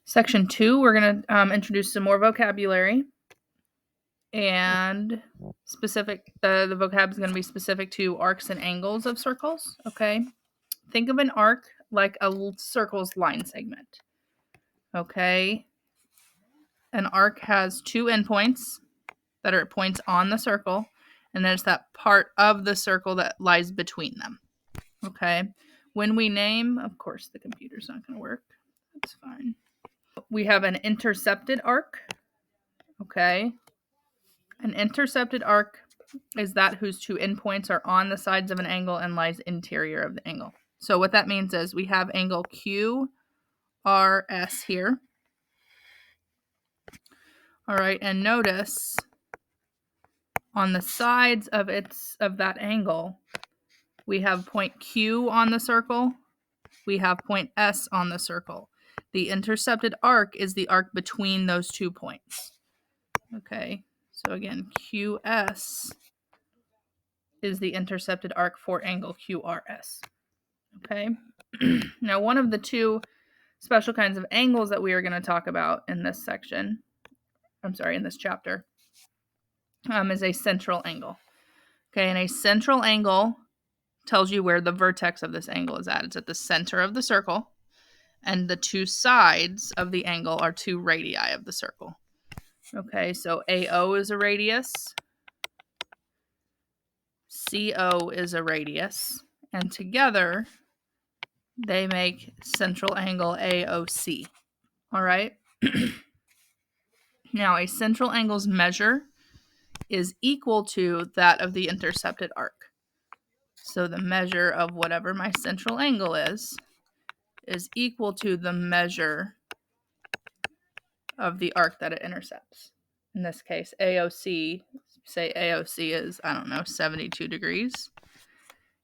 Section 2, we're going to introduce some more vocabulary. And the vocab is going to be specific to arcs and angles of circles. Okay. Think of an arc like a circle's line segment. Okay. An arc has two endpoints that are points on the circle, and there's that part of the circle that lies between them. Okay. When we name, of course, the computer's not going to work. That's fine. We have an intercepted arc. Okay. An intercepted arc is that whose two endpoints are on the sides of an angle and lies interior of the angle. So what that means is we have angle QRS here. All right, and notice on the sides of that angle, we have point Q on the circle. We have point S on the circle. The intercepted arc is the arc between those 2 points. Okay, so again, QS is the intercepted arc for angle QRS. Okay, now one of the two special kinds of angles that we are going to talk about in this section, in this chapter, is a central angle. Okay, and a central angle tells you where the vertex of this angle is at. It's at the center of the circle, and the two sides of the angle are two radii of the circle. Okay, so AO is a radius, CO is a radius, and together they make central angle AOC. All right. Now, a central angle's measure is equal to that of the intercepted arc. So the measure of whatever my central angle is equal to the measure of the arc that it intercepts. In this case, AOC, say AOC is, 72 degrees.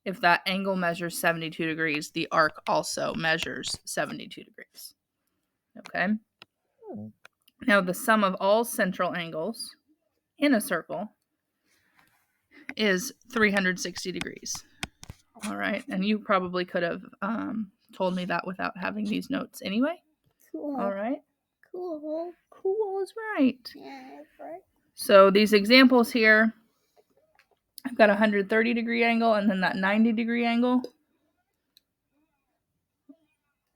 If that angle measures 72 degrees, the arc also measures 72 degrees. Okay? Now, the sum of all central angles in a circle is 360 degrees. All right. And you probably could have told me that without having these notes anyway. Cool. All right. Cool. Cool is right. Yeah, that's right. So these examples here, I've got a 130 degree angle and then that 90 degree angle.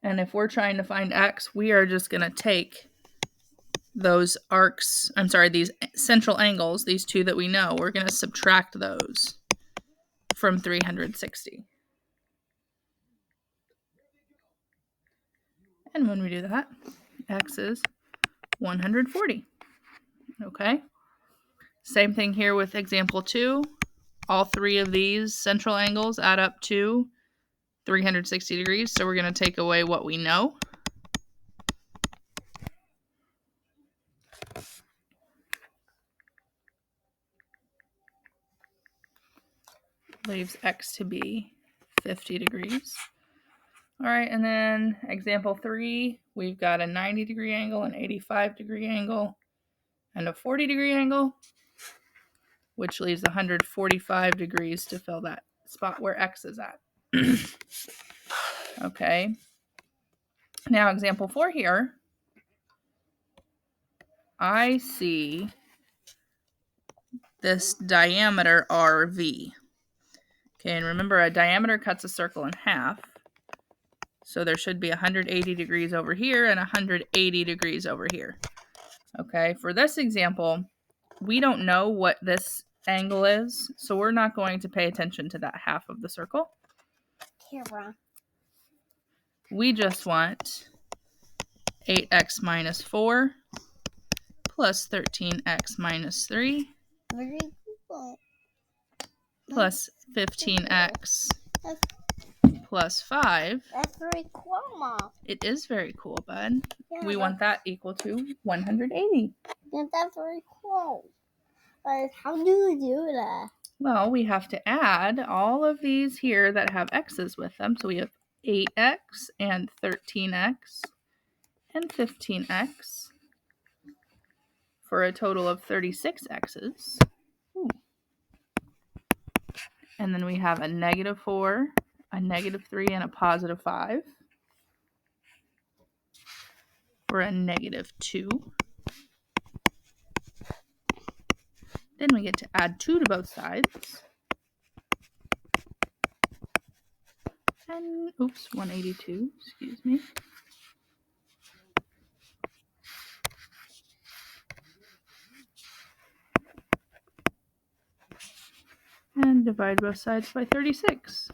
And if we're trying to find x, we are just going to take those arcs, these central angles, these two that we know, we're going to subtract those from 360. And when we do that, x is 140. Okay. Same thing here with example 2. All three of these central angles add up to 360 degrees. So we're going to take away what we know. Leaves x to be 50 degrees. All right, and then example 3, we've got a 90 degree angle, an 85 degree angle, and a 40 degree angle, which leaves 145 degrees to fill that spot where x is at. Okay. Now, example 4 here, I see this diameter RV. Okay, and remember, a diameter cuts a circle in half. So there should be 180 degrees over here and 180 degrees over here. Okay, for this example, we don't know what this angle is, so we're not going to pay attention to that half of the circle. Camera. We just want 8x minus 4 plus 13x minus 3 Very cool. plus 15x plus 5. That's very cool, Mom. It is very cool, bud. Yeah, We want that equal to 180. Yeah, that's very cool. But how do we do that? Well, we have to add all of these here that have x's with them. So we have 8x and 13x and 15x for a total of 36 x's. Ooh. And then we have a negative 4, a negative 3, and a positive 5. or a -2. Then we get to add 2 to both sides. And, oops, 182, excuse me. And divide both sides by 36.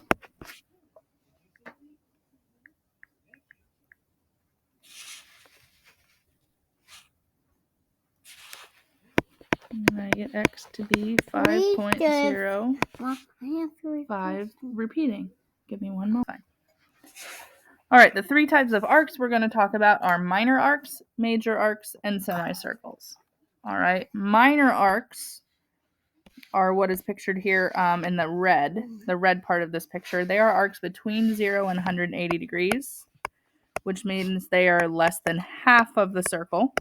And I get x to be 5.05, Mom, I have to repeat. repeating. Give me one more. All right, the 3 types of arcs we're going to talk about are minor arcs, major arcs, and semicircles. All right, minor arcs are what is pictured here in the red part of this picture. They are arcs between 0 and 180 degrees, which means they are less than half of the circle.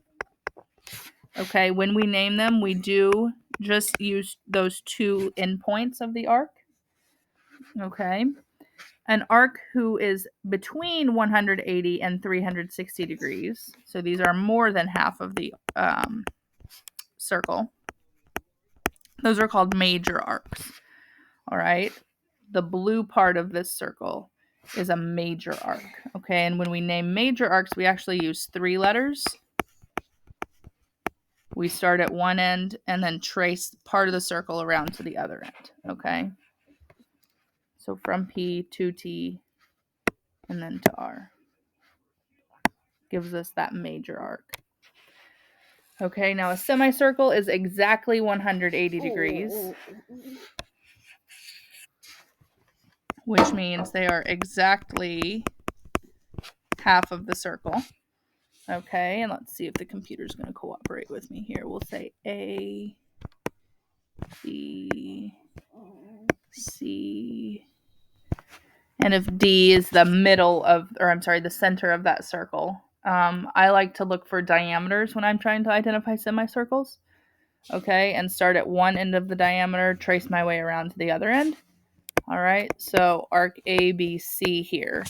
Okay, when we name them, we do just use those 2 endpoints of the arc. Okay, an arc who is between 180 and 360 degrees, so these are more than half of the circle. Those are called major arcs. All right, the blue part of this circle is a major arc. Okay, and when we name major arcs, we actually use 3 letters. We start at one end and then trace part of the circle around to the other end. Okay, so from P to T and then to R gives us that major arc. Okay, now a semicircle is exactly 180 degrees, which means they are exactly half of the circle. Okay, and let's see if the computer's going to cooperate with me here. We'll say A, B, C, and if D is the middle of, or I'm sorry, the center of that circle. I like to look for diameters when I'm trying to identify semicircles. Okay, and start at one end of the diameter, trace my way around to the other end. All right, so arc ABC here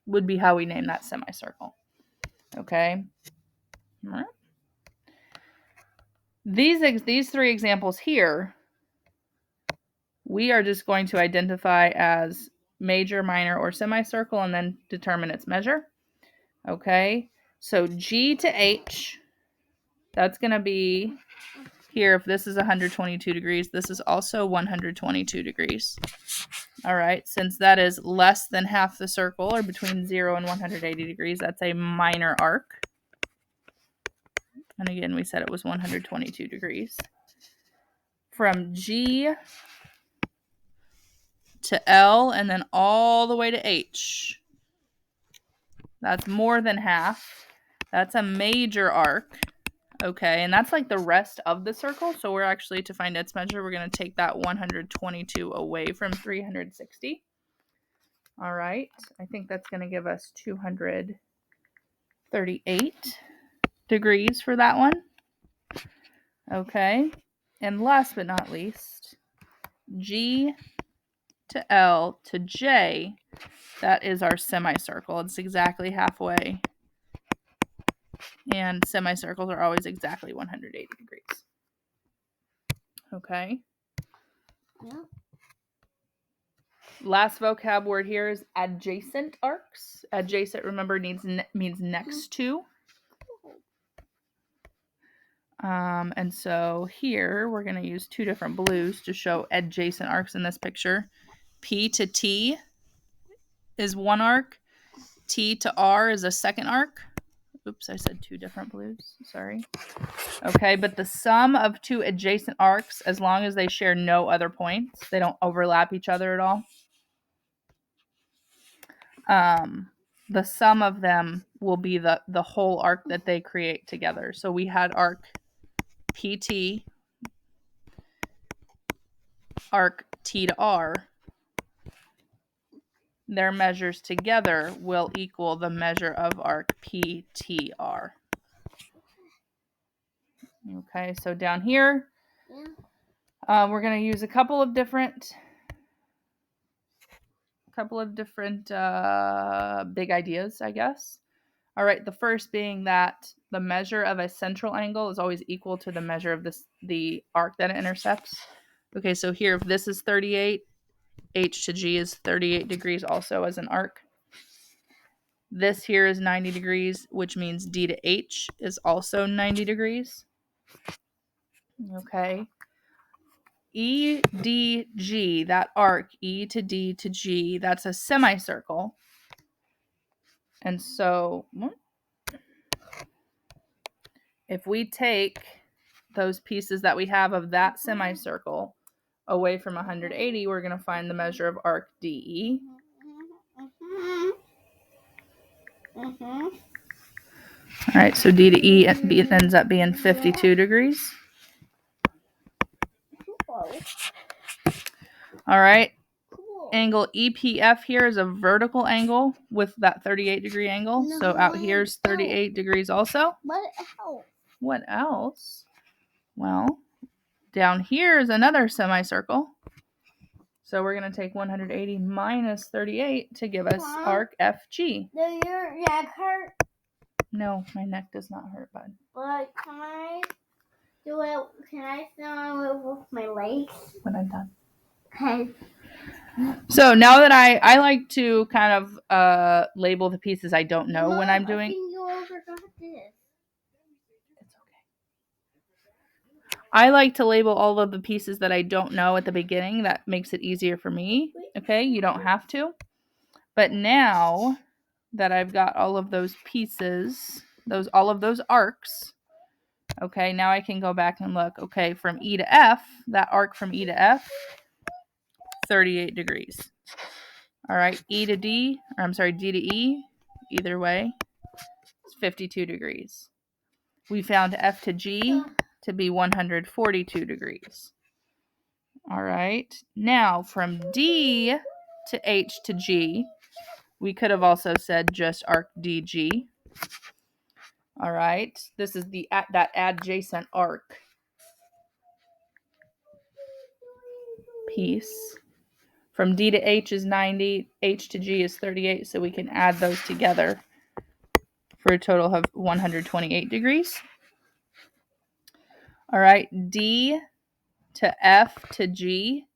would be how we name that semicircle. Okay. All right. These 3 examples here, we are just going to identify as major, minor, or semicircle and then determine its measure. Okay, so G to H, that's going to be here. If this is 122 degrees, this is also 122 degrees. All right, since that is less than half the circle, or between 0 and 180 degrees, that's a minor arc. And again, we said it was 122 degrees. From G to L and then all the way to H, that's more than half. That's a major arc. Okay, and that's like the rest of the circle. So we're actually, to find its measure, we're going to take that 122 away from 360. All right, I think that's going to give us 238 degrees for that one. Okay, and last but not least, G to L to J, that is our semicircle. It's exactly halfway. And semicircles are always exactly 180 degrees. Okay. Yeah. Last vocab word here is adjacent arcs. Adjacent, remember, means next to. And so here we're going to use 2 different blues to show adjacent arcs in this picture. P to T is one arc. T to R is a second arc. Oops, I said 2 different blues. Sorry. Okay, but the sum of 2 adjacent arcs, as long as they share no other points, they don't overlap each other at all, the sum of them will be the whole arc that they create together. So we had arc PT, arc T to R. Their measures together will equal the measure of arc PTR. Okay, so down here, we're going to use a couple of different big ideas, I guess. All right, the first being that the measure of a central angle is always equal to the measure of the arc that it intercepts. Okay, so here, if this is 38, H to G is 38 degrees also as an arc. This here is 90 degrees, which means D to H is also 90 degrees. Okay. E, D, G, that arc, E to D to G, that's a semicircle. And so, if we take those pieces that we have of that semicircle away from 180, we're going to find the measure of arc DE. All right, so D to E ends up being 52 degrees. All right, angle EPF here is a vertical angle with that 38 degree angle. So out here's 38 degrees also. What else? Well, down here is another semicircle. So we're going to take 180 minus 38 to give us arc FG. Does your neck hurt? No, my neck does not hurt, bud. But can I do it? Can I film it with my legs? When I'm done. Okay. So now that I like to kind of label the pieces I don't know when I'm doing. I think you forgot this. It's okay. I like to label all of the pieces that I don't know at the beginning. That makes it easier for me. Okay, you don't have to. But now that I've got all of those pieces, all of those arcs, okay, now I can go back and look. Okay, from E to F, that arc from E to F, 38 degrees. All right, D to E, either way, it's 52 degrees. We found F to G to be 142 degrees. All right, now from D to H to G, we could have also said just arc DG. All right, this is that adjacent arc piece. From D to H is 90, H to G is 38, so we can add those together for a total of 128 degrees. All right, D to F to G,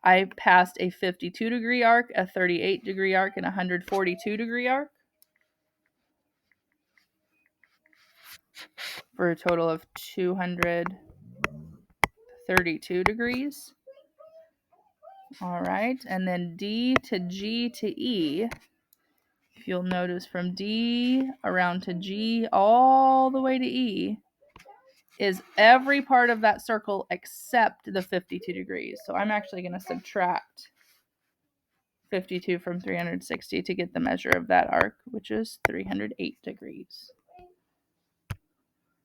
I passed a 52 degree arc, a 38 degree arc, and a 142 degree arc for a total of 232 degrees. All right, and then D to G to E, if you'll notice from D around to G all the way to E, is every part of that circle except the 52 degrees. So I'm actually going to subtract 52 from 360 to get the measure of that arc, which is 308 degrees.